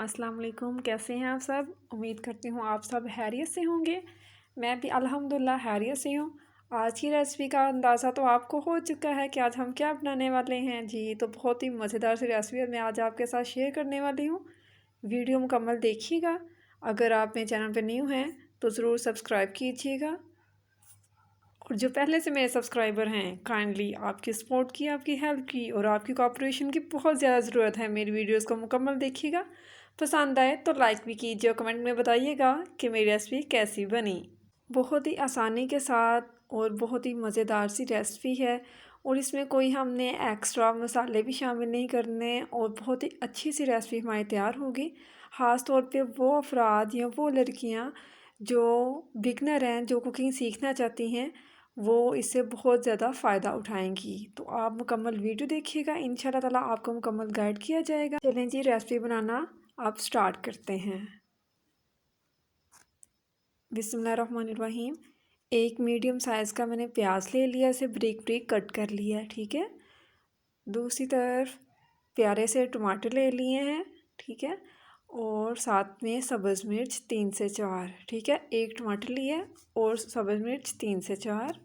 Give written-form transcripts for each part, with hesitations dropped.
अस्सलाम वालेकुम। कैसे हैं आप सब? उम्मीद करती हूँ आप सब खैरियत से होंगे। मैं भी अल्हम्दुलिल्लाह खैरियत से हूँ। आज की रेसिपी का अंदाज़ा तो आपको हो चुका है कि आज हम क्या बनाने वाले हैं। जी, तो बहुत ही मज़ेदार सी रेसिपी मैं आज आपके साथ शेयर करने वाली हूँ। वीडियो मुकम्मल देखिएगा। अगर आप मेरे चैनल पर न्यू हैं तो ज़रूर सब्सक्राइब कीजिएगा। और जो पहले से मेरे सब्सक्राइबर हैं, काइंडली आपकी सपोर्ट की, आपकी हेल्प की और आपकी कोऑपरेशन की बहुत ज़्यादा ज़रूरत है। मेरी वीडियोस को मुकम्मल देखिएगा। पसंद आए तो लाइक भी कीजिए और कमेंट में बताइएगा कि मेरी रेसिपी कैसी बनी। बहुत ही आसानी के साथ और बहुत ही मज़ेदार सी रेसिपी है और इसमें कोई हमने एक्स्ट्रा मसाले भी शामिल नहीं करने और बहुत ही अच्छी सी रेसिपी हमारी तैयार होगी। ख़ास तौर पे वो अफराद या वो लड़कियां जो बिगनर हैं, जो कुकिंग सीखना चाहती हैं, वो इससे बहुत ज़्यादा फ़ायदा उठाएंगी। तो आप मुकम्मल वीडियो देखिएगा, इंशाल्लाह ताला आपको मुकम्मल गाइड किया जाएगा। चलें जी, रेसिपी बनाना आप स्टार्ट करते हैं। बिस्मिल्लाहिर्रहमानिर्रहीम। एक मीडियम साइज़ का मैंने प्याज ले लिया, इसे ब्रीक ब्रीक कट कर लिया है। ठीक है। दूसरी तरफ प्यारे से टमाटर ले लिए हैं। ठीक है। और साथ में सब्ज़ मिर्च 3 से 4। ठीक है। एक टमाटर लिया और सब्ज़ मिर्च 3 से 4।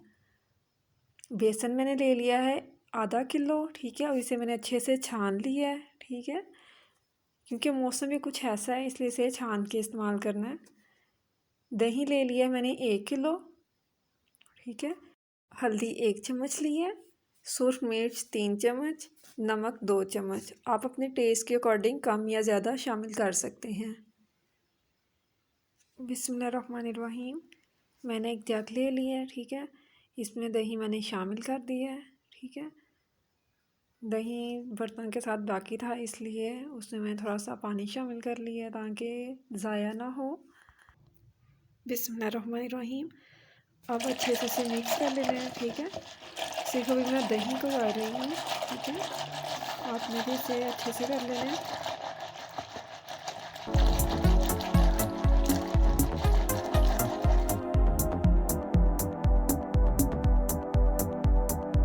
बेसन मैंने ले लिया है आधा किलो। ठीक है। और इसे मैंने अच्छे से छान लिया है। ठीक है। क्योंकि मौसम भी कुछ ऐसा है इसलिए इसे छान के इस्तेमाल करना है। दही ले लिया मैंने 1 किलो। ठीक है। हल्दी 1 चम्मच ली है। सुरख मिर्च 3 चम्मच। नमक 2 चम्मच। आप अपने टेस्ट के अकॉर्डिंग कम या ज़्यादा शामिल कर सकते हैं। बिस्मिल्लाहिर्रहमानिर्रहीम। मैंने एक जग ले लिया है। ठीक है। इसमें दही मैंने शामिल कर दिया है। ठीक है। दही बर्तन के साथ बाकी था इसलिए उसमें मैं थोड़ा सा पानी शामिल कर लिया ताकि ज़ाया ना हो। बिस्मिल्लाहिर्रहमानिर्रहीम। अब अच्छे से इसे मिक्स कर लेना है। ठीक है। इसे को भी मैं दही को डाल रही हूँ। ठीक है। आपने भी इसे अच्छे से कर लेना है।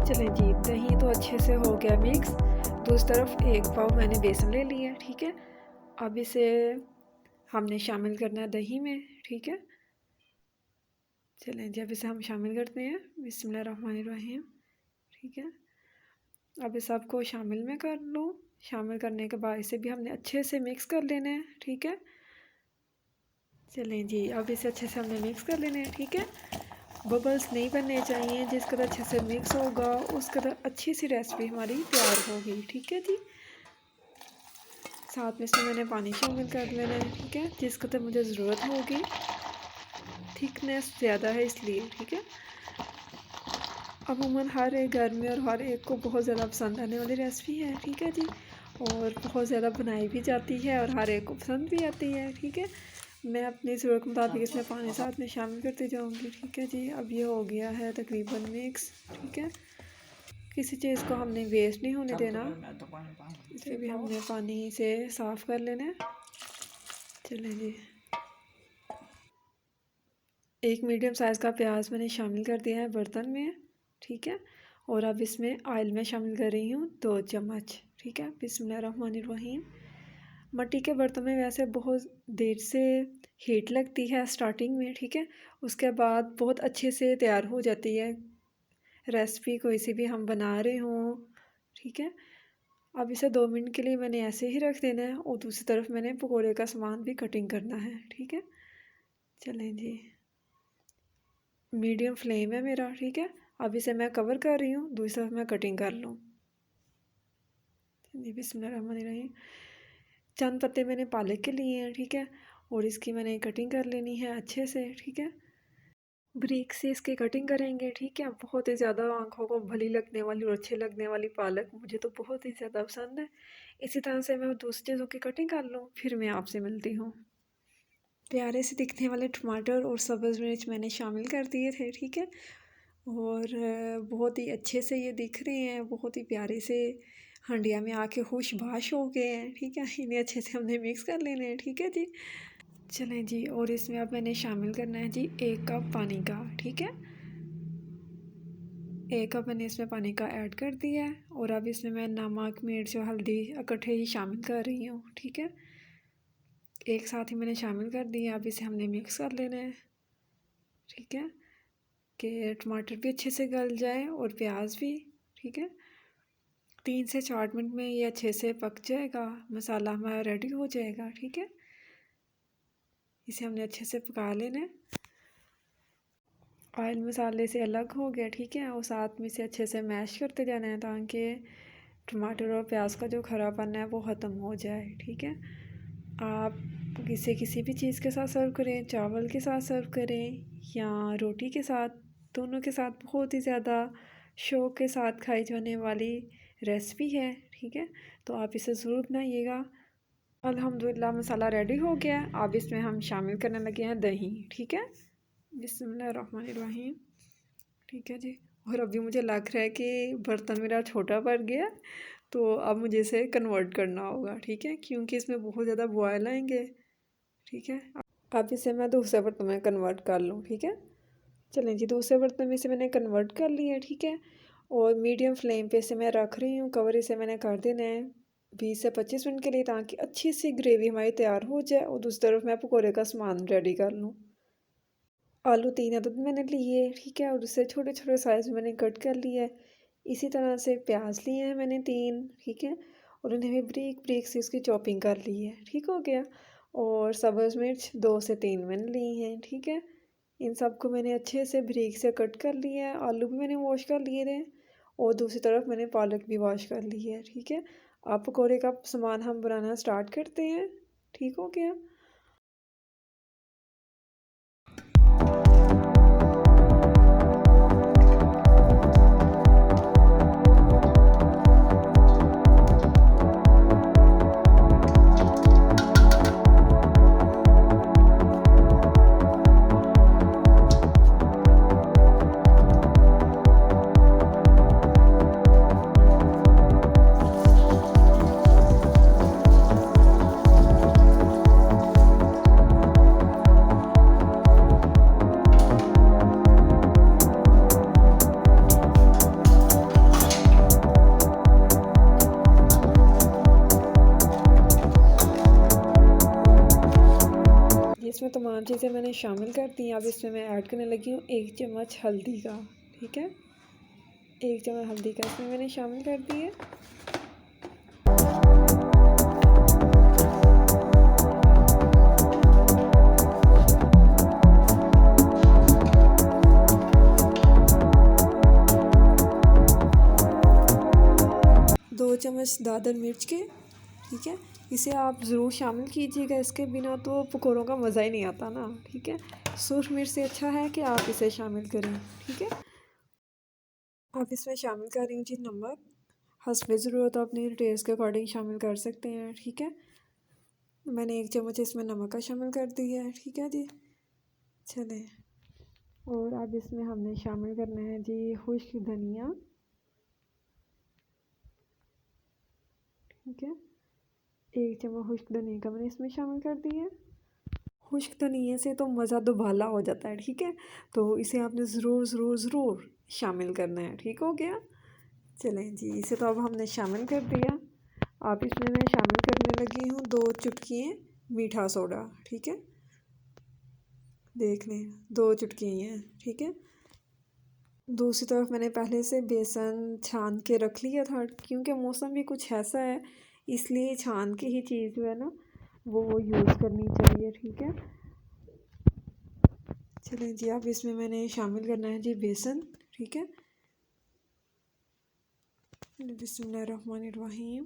चलें जी, दही तो अच्छे से हो गया मिक्स। दूसरी तरफ 1 पाव मैंने बेसन ले लिया है। ठीक है। अब इसे हमने शामिल करना है दही में। ठीक है। चलें जी, अब इसे हम शामिल करते हैं। बिस्मिल्लाहिर्रहमानिर्रहीम। ठीक है। अब इस सबको शामिल में कर लो। शामिल करने के बाद इसे भी हमने अच्छे से मिक्स कर लेना है। ठीक है। चलें जी, अब इसे अच्छे से हमने मिक्स कर लेना है। ठीक है। बबल्स नहीं बनने चाहिए। जिस कदर अच्छे से मिक्स होगा उस कदर अच्छी सी रेसिपी हमारी तैयार होगी। ठीक है जी। साथ में इसमें मैंने पानी शामिल कर लेना है। ठीक है। जिस कदर मुझे ज़रूरत होगी, थिकनेस ज़्यादा है इसलिए। ठीक है। अमूमन हर एक घर में और हर एक को बहुत ज़्यादा पसंद आने वाली रेसिपी है। ठीक है जी। और बहुत ज़्यादा बनाई भी जाती है और हर एक को पसंद भी आती है। ठीक है। मैं अपनी ज़रूरत के मुताबिक इसमें पानी साथ में शामिल करती जाऊंगी। ठीक है जी। अब ये हो गया है तकरीबन मिक्स। ठीक है। किसी चीज़ को हमने वेस्ट नहीं होने देना, इसे भी हमने पानी से साफ़ कर लेना है। चलें जी, एक मीडियम साइज़ का प्याज मैंने शामिल कर दिया है बर्तन में। ठीक है। और अब इसमें ऑयल में शामिल कर रही हूँ 2 चम्मच। ठीक है। बिस्मिल्लाहिर्रहमानिर्रहीम। मिट्टी के बर्तन में वैसे बहुत देर से हीट लगती है स्टार्टिंग में। ठीक है। उसके बाद बहुत अच्छे से तैयार हो जाती है रेसिपी, कोई सी भी हम बना रहे हों। ठीक है। अब इसे 2 मिनट के लिए मैंने ऐसे ही रख देना है और दूसरी तरफ मैंने पकौड़े का सामान भी कटिंग करना है। ठीक है। चलें जी, मीडियम फ्लेम है मेरा। ठीक है। अब इसे मैं कवर कर रही हूँ, दूसरी तरफ मैं कटिंग कर लूँ। बिस्मिल्लाहिर्रहमानिर्रहीम। चंद पत्ते मैंने पालक के लिए हैं। ठीक है। और इसकी मैंने कटिंग कर लेनी है अच्छे से। ठीक है। ब्रीक से इसकी कटिंग करेंगे। ठीक है। बहुत ही ज़्यादा आँखों को भली लगने वाली और अच्छी लगने वाली पालक मुझे तो बहुत ही ज़्यादा पसंद है। इसी तरह से मैं दूसरी चीज़ों की कटिंग कर लूँ, फिर मैं आपसे मिलती हूँ। प्यारे से दिखने वाले टमाटर और सब्ज़ मिर्च मैंने शामिल कर दिए थे। ठीक है। और बहुत ही अच्छे से ये दिख रहे हैं, बहुत ही प्यारे से हंडिया में आके खुशबाश हो गए हैं। ठीक है। इन्हें अच्छे से हमने मिक्स कर लेने हैं। ठीक है जी। चलें जी, और इसमें अब मैंने शामिल करना है जी 1 कप पानी का। ठीक है। 1 कप मैंने इसमें पानी का ऐड कर दिया है और अब इसमें मैं नमक, मिर्च और हल्दी इकट्ठे ही शामिल कर रही हूँ। ठीक है। एक साथ ही मैंने शामिल कर दिए। अब इसे हमने मिक्स कर लेना है, ठीक है, कि टमाटर भी अच्छे से गल जाए और प्याज भी, ठीक है। 3 से 4 मिनट में ये अच्छे से पक जाएगा, मसाला हमारा रेडी हो जाएगा, ठीक है। इसे हमने अच्छे से पका लेना है। ऑयल मसाले से अलग हो गया, ठीक है, और साथ में इसे अच्छे से मैश करते जाना है ताकि टमाटर और प्याज का जो खरापन है वो ख़त्म हो जाए, ठीक है। आप इसे किसी भी चीज़ के साथ सर्व करें, चावल के साथ सर्व करें या रोटी के साथ, दोनों के साथ बहुत ही ज़्यादा शौक़ के साथ खाई जाने वाली रेसिपी है, ठीक है। तो आप इसे ज़रूर बनाइएगा। अल्हम्दुलिल्लाह मसाला रेडी हो गया। अब इसमें हम शामिल करने लगे हैं दही, ठीक है। बिस्मिल्लाहिर्रहमानिर्रहीम, ठीक है जी। और अभी मुझे लग रहा है कि बर्तन मेरा छोटा पड़ गया, तो अब मुझे इसे कन्वर्ट करना होगा, ठीक है, क्योंकि इसमें बहुत ज़्यादा बॉयल आएंगे, ठीक है। अब इसे मैं दूसरे बर्तन में कन्वर्ट कर लूँ, ठीक है। चलें जी, दूसरे बर्तन में इसे मैंने कन्वर्ट कर लिया है, ठीक है। और मीडियम फ्लेम पे इसे मैं रख रही हूँ। कवर इसे मैंने कर देना है 20 से 25 मिनट के लिए, ताकि अच्छी सी ग्रेवी हमारी तैयार हो जाए। और दूसरी तरफ मैं पकौड़े का सामान रेडी कर लूँ। आलू 3 अदद मैंने लिए, ठीक है, और उससे छोटे छोटे साइज़ में मैंने कट कर लिया है। इसी तरह से प्याज लिए हैं मैंने 3, ठीक है, और उन्हें भी ब्रीक ब्रीक से उसकी चॉपिंग कर ली है, ठीक हो गया। और सब्ज़ मिर्च 2 से 3 मैंने ली हैं, ठीक है। इन सबको मैंने अच्छे से ब्रीक से कट कर लिया है। आलू भी मैंने वॉश कर लिए थे और दूसरी तरफ मैंने पालक भी वॉश कर ली है, ठीक है। अब पकौड़े का सामान हम बनाना स्टार्ट करते हैं, ठीक हो गया। इसमें तमाम चीज़ें मैंने शामिल कर दी। अब इसमें मैं ऐड करने लगी हूँ 1 चम्मच हल्दी का, ठीक है। 1 चम्मच हल्दी का इसमें मैंने शामिल कर दी है। दो चम्मच दादर मिर्च के, ठीक है। इसे आप ज़रूर शामिल कीजिएगा, इसके बिना तो पकौड़ों का मज़ा ही नहीं आता ना, ठीक है। सूर्ख मिर्च से अच्छा है कि आप इसे शामिल करें, ठीक है। आप इसमें शामिल कर रही हूँ जी नमक। हस्बे ज़रूरत अपने टेस्ट के अकॉर्डिंग शामिल कर सकते हैं, ठीक है। मैंने 1 चम्मच इसमें नमक का शामिल कर दिया है, ठीक है जी। चलें, और अब इसमें हमने शामिल करना है जी खुश्क धनिया, ठीक है। 1 चम्मच खुश्क धनिया का मैंने इसमें शामिल कर दिया है। खुश्क धनिया से तो मज़ा दुबाला हो जाता है, ठीक है। तो इसे आपने ज़रूर ज़रूर ज़रूर शामिल करना है, ठीक हो गया। चलें जी, इसे तो अब हमने शामिल कर दिया। अब इसमें मैं शामिल करने लगी हूँ 2 चुटकियाँ मीठा सोडा, ठीक है। देख लें 2 चुटकियाँ हैं, ठीक है। दूसरी तरफ मैंने पहले से बेसन छान के रख लिया था, क्योंकि मौसम भी कुछ ऐसा है, इसलिए छान के ही चीज़ जो है ना वो यूज़ करनी चाहिए, ठीक है। चलें जी, अब इसमें मैंने शामिल करना है जी बेसन, ठीक है। बिस्मिल्लाहिर्रहमानिर्रहीम,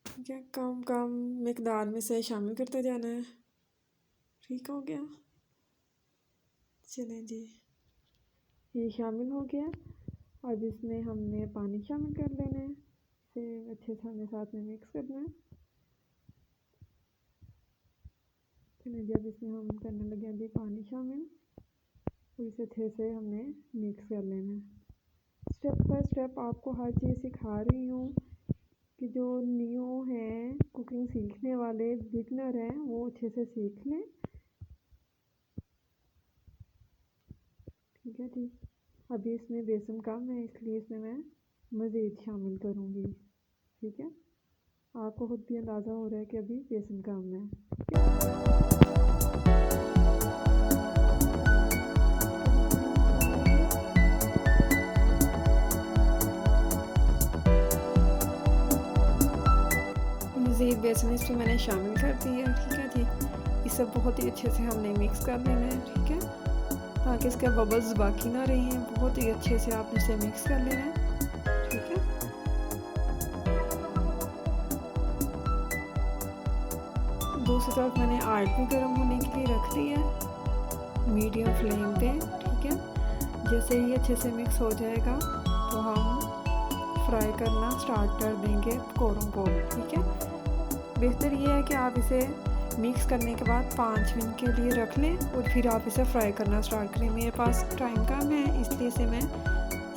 ठीक है। कम कम मिकदार में से शामिल करते जाना है, ठीक हो गया। चलें जी, ये शामिल हो गया। अब इसमें हमने पानी शामिल कर लेना है, इसे अच्छे से हमें साथ में मिक्स करना है। चलिए जी, अब इसमें हम करने लगे हैं अभी पानी शामिल, और इसे अच्छे से हमने मिक्स कर लेना है। स्टेप बाय स्टेप आपको हर चीज़ सिखा रही हूँ कि जो न्यू हैं, कुकिंग सीखने वाले बिगनर हैं, वो अच्छे से सीख लें, ठीक है जी। अभी इसमें बेसन कम है, इसलिए इसमें मैं मज़ीद शामिल करूँगी, ठीक है। आपको खुद भी अंदाज़ा हो रहा है कि अभी बेसन कम है। मज़ीद बेसन इसमें मैंने शामिल कर दिया, ठीक है जी। इसे बहुत ही अच्छे से हमने मिक्स कर लेना है, ठीक है, ताकि इसके बबल्स बाकी ना रहे हैं। बहुत ही अच्छे से आपने इसे मिक्स कर लेना है, ठीक है। दूसरी तरफ मैंने आयल भी गर्म होने के लिए रख दिया है मीडियम फ्लेम पे, ठीक है। जैसे ही अच्छे से मिक्स हो जाएगा तो हम फ्राई करना स्टार्ट कर देंगे पकौड़ों को, ठीक है। बेहतर ये है कि आप इसे मिक्स करने के बाद 5 मिनट के लिए रख लें और फिर आप इसे फ्राई करना स्टार्ट करें। मेरे पास टाइम कम है इसलिए इसे मैं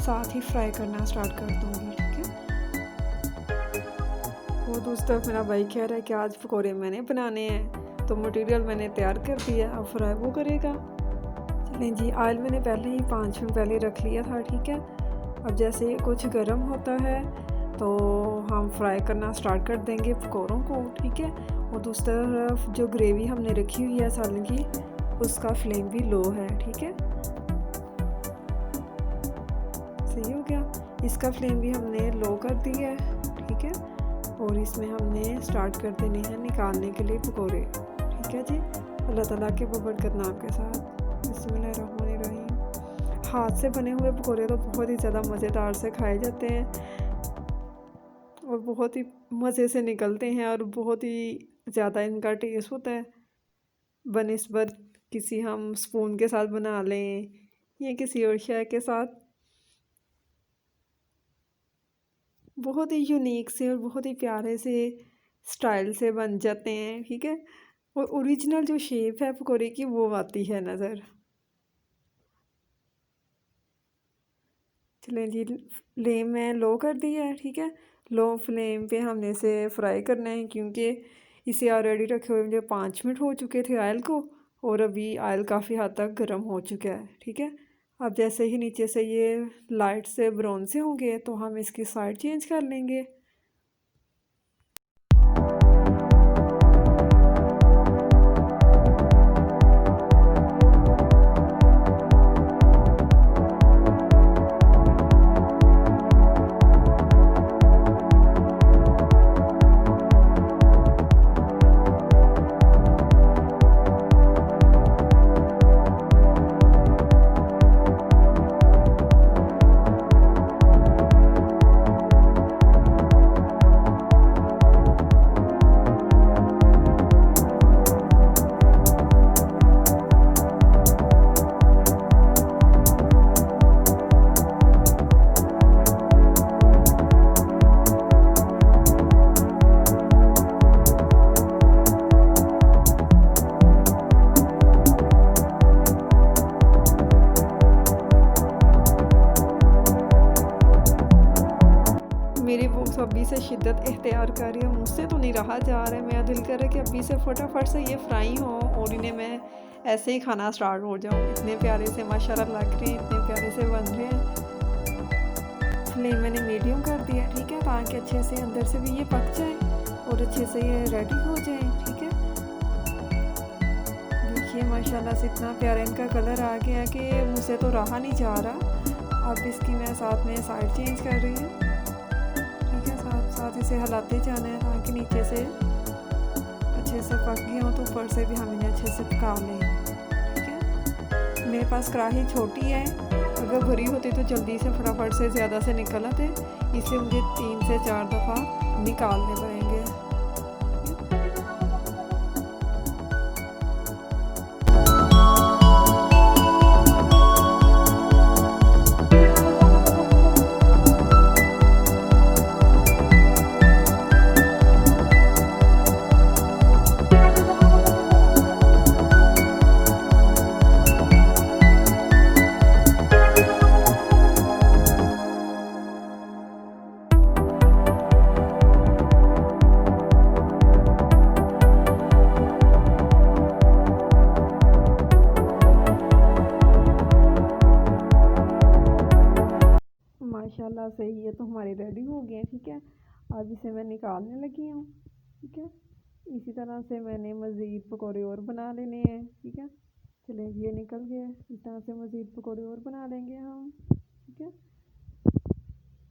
साथ ही फ्राई करना स्टार्ट कर दूँगी, ठीक है। वो दूसरी तरफ मेरा भाई कह रहा है कि आज पकौड़े मैंने बनाने हैं, तो मटेरियल मैंने तैयार कर दिया, अब फ्राई वो करेगा। चलें जी, ऑयल मैंने पहले ही 5 मिनट पहले रख लिया था, ठीक है। अब जैसे कुछ गर्म होता है तो हम फ्राई करना स्टार्ट कर देंगे पकौड़ों को, ठीक है। और दूसरी तरफ जो ग्रेवी हमने रखी हुई है सालन की, उसका फ्लेम भी लो है, ठीक है। सही हो गया। इसका फ्लेम भी हमने लो कर दिया है, ठीक है। और इसमें हमने स्टार्ट कर देने हैं निकालने के लिए पकौड़े, ठीक है जी। अल्लाह ताला के बरकत नाम के साथ बिस्मिल्लाहिर्रहमानिर्रहीम। हाथ से बने हुए पकौड़े तो बहुत ही ज़्यादा मज़ेदार से खाए जाते हैं और बहुत ही मज़े से निकलते हैं और बहुत ही ज़्यादा इनका टेस्ट होता है बनिस्बत किसी हम स्पून के साथ बना लें या किसी और शय के साथ। बहुत ही यूनिक से और बहुत ही प्यारे से स्टाइल से बन जाते हैं, ठीक है। और ओरिजिनल जो शेप है पकौड़े की वो आती है नज़र। चलें जी, फ्लेम में लो कर दिया है, ठीक है। लो फ्लेम पे हमने इसे फ्राई करना है क्योंकि इसे ऑलरेडी रखे हुए मुझे 5 मिनट हो चुके थे ऑयल को, और अभी ऑयल काफ़ी हद तक गर्म हो चुका है, ठीक है। अब जैसे ही नीचे से ये लाइट से ब्राउन से होंगे तो हम इसकी साइड चेंज कर लेंगे। मेरी भूख अभी से शिद्दत इख्तियार कर रही है, मुझसे तो नहीं रहा जा रहा है। मेरा दिल कर रहा है कि अभी से फटाफट से ये फ्राई हो और इन्हें मैं ऐसे ही खाना स्टार्ट हो जाऊँ। इतने प्यारे से माशाल्लाह लग रहे हैं, इतने प्यारे से बन रहे हैं। फ्लेम मैंने मीडियम कर दिया, ठीक है, ताकि अच्छे से अंदर से भी ये पक जाए और अच्छे से ये रेडी हो जाए, ठीक है। देखिए माशाल्लाह से इतना प्यारा इनका कलर आ गया कि मुझसे तो रहा नहीं जा रहा। अब इसकी मैं साथ में साइड चेंज कर रही हूँ, साथ इसे हिलाते जाना है ताकि नीचे से अच्छे से पक गए हों तो ऊपर से भी हम इन्हें अच्छे से पका लें, ठीक है। मेरे पास कढ़ाई छोटी है, अगर भरी होती तो जल्दी से फटाफट से ज़्यादा से निकल आते, इसलिए मुझे 3 से 4 दफ़ा निकालने पड़ेंगे। माशाल्लाह से ये तो हमारे रेडी हो गए हैं, ठीक है। अब इसे मैं निकालने लगी हूँ। ठीक है, इसी तरह से मैंने मज़ीद पकौड़े और बना लेने हैं। ठीक है, चलें ये निकल गए। इस तरह से मज़ीद पकौड़े और बना लेंगे हम। ठीक है,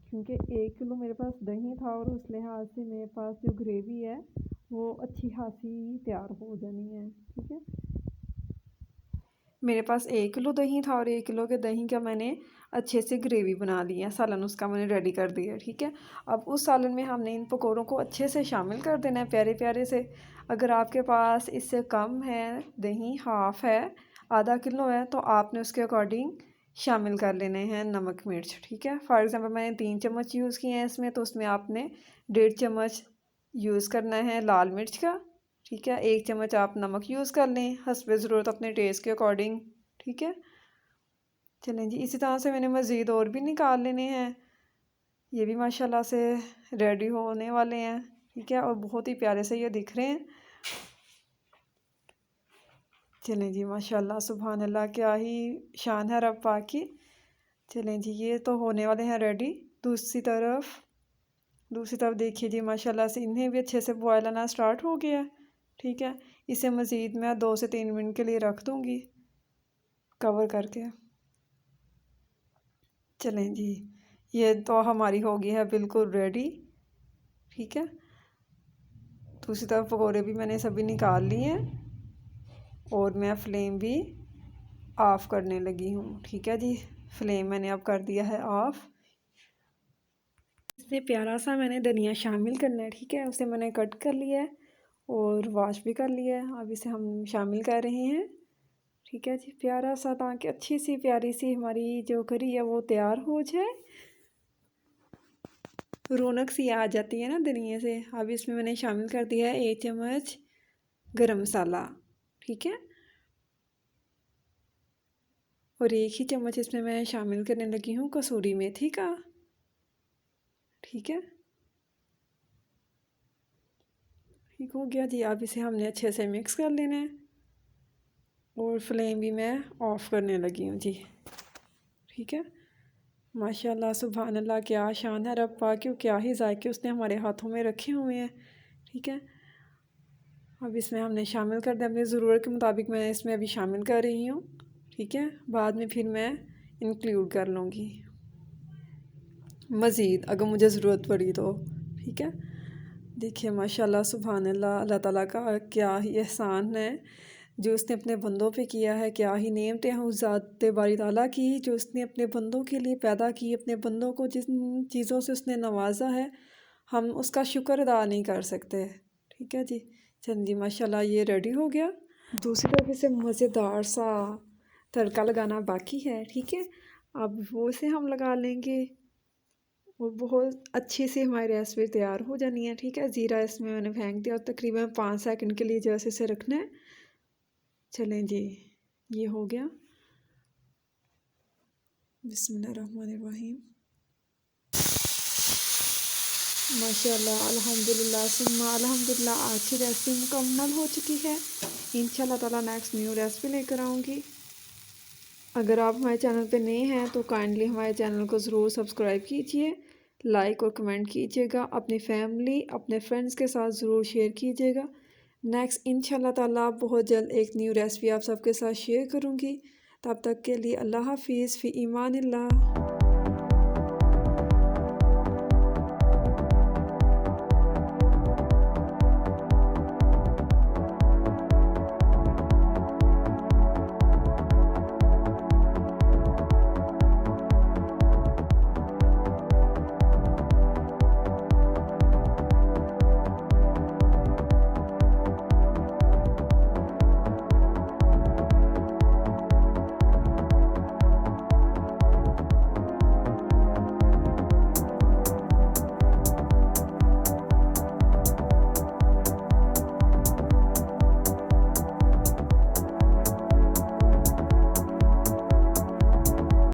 क्योंकि 1 किलो मेरे पास दही था और उस लिहाज से मेरे पास जो ग्रेवी है वो अच्छी खासी तैयार हो जानी है। ठीक है, मेरे पास 1 किलो दही था और 1 किलो के दही का मैंने अच्छे से ग्रेवी बना ली है। सालन उसका मैंने रेडी कर दिया। ठीक है, अब उस सालन में हमने इन पकौड़ों को अच्छे से शामिल कर देना है, प्यारे प्यारे से। अगर आपके पास इससे कम है दही, हाफ़ है, आधा किलो है, तो आपने उसके अकॉर्डिंग शामिल कर लेने हैं नमक मिर्च। ठीक है, फॉर एग्ज़ाम्पल मैंने 3 चम्मच यूज़ किए हैं इसमें, तो उसमें आपने 1.5 चम्मच यूज़ करना है लाल मिर्च का। ठीक है, 1 चम्मच आप नमक यूज़ कर लें हस्बे ज़रूरत अपने टेस्ट के अकॉर्डिंग। ठीक है, चलें जी, इसी तरह से मैंने मज़ीद और भी निकाल लेने हैं। ये भी माशाल्लाह से रेडी होने वाले हैं। ठीक है, और बहुत ही प्यारे से ये दिख रहे हैं। चलें जी, माशाल्लाह सुभान अल्लाह, क्या ही शान है रब पाक की। चलें जी, ये तो होने वाले हैं रेडी। दूसरी तरफ देखिए जी, माशाल्लाह से इन्हें भी अच्छे से बॉयल आना स्टार्ट हो गया है। ठीक है, इसे मज़ीद मैं 2 से 3 मिनट के लिए रख दूँगी कवर करके। चलें जी, ये तो हमारी हो गई है बिल्कुल रेडी। ठीक है, दूसरी तरफ पकौड़े भी मैंने सभी निकाल लिए हैं और मैं फ्लेम भी ऑफ़ करने लगी हूँ। ठीक है जी, फ्लेम मैंने अब कर दिया है ऑफ़। इसमें प्यारा सा मैंने धनिया शामिल करना है। ठीक है, उसे मैंने कट कर लिया है और वॉश भी कर लिया है। अब इसे हम शामिल कर रहे हैं। ठीक है जी, प्यारा सा, ताकि अच्छी सी प्यारी सी हमारी जो करी है वो तैयार हो जाए। रौनक सी आ जाती है ना धनिया से। अब इसमें मैंने शामिल कर दिया है 1 चम्मच गरम मसाला। ठीक है, और 1 ही चम्मच इसमें मैं शामिल करने लगी हूँ कसूरी मेथी का। ठीक है, ठीक हो गया जी। अब इसे हमने अच्छे से मिक्स कर लेना है और फ्लेम भी मैं ऑफ़ करने लगी हूँ जी। ठीक है, माशाल्लाह सुभान अल्लाह, क्या शान है रब पाक की, क्या ही जायके उसने हमारे हाथों में रखे हुए हैं। ठीक है, अब इसमें हमने शामिल कर दिया, अपनी ज़रूरत के मुताबिक मैं इसमें अभी शामिल कर रही हूँ। ठीक है, बाद में फिर मैं इंक्लूड कर लूँगी मज़ीद अगर मुझे ज़रूरत पड़ी तो। ठीक है, देखिए माशाल्लाह सुभान अल्लाह, अल्लाह ताला का क्या ही एहसान है जो उसने अपने बंदों पे किया है। क्या ही नेमतें हैं उस ज़ात बारी ताला की, जो उसने अपने बंदों के लिए पैदा की, अपने बंदों को जिन चीज़ों से उसने नवाजा है, हम उसका शुक्र अदा नहीं कर सकते। ठीक है जी, चल जी, माशाल्लाह ये रेडी हो गया। दूसरी तरफ इसे मज़ेदार सा तड़का लगाना बाकी है। ठीक है, अब वो से हम लगा लेंगे और बहुत अच्छी सी हमारी रेसिपी तैयार हो जानी है। ठीक है, ज़ीरा इसमें मैंने फेंक दिया और तकरीबन 5 सेकंड के लिए जैसे इसे रखना है। चलें जी, ये हो गया। बिस्मिल्लाहिर्रहमानिर्रहीम। माशाल्लाह, अल्हम्दुलिल्लाह सुम्मा अल्हम्दुलिल्लाह, आज की रेसिपी मुकम्मल हो चुकी है। इंशाल्लाह ताला नेक्स्ट न्यू रेसिपी लेकर आऊँगी। अगर आप हमारे चैनल पे नए हैं तो काइंडली हमारे चैनल को ज़रूर सब्सक्राइब कीजिए, लाइक और कमेंट कीजिएगा, अपनी फैमिली अपने फ्रेंड्स के साथ ज़रूर शेयर कीजिएगा। नेक्स्ट इंशाल्लाह ताला बहुत जल्द एक न्यू रेसिपी आप सबके साथ शेयर करूँगी। तब तक के लिए अल्लाह हाफिज़, फ़ी ईमानिल्लाह।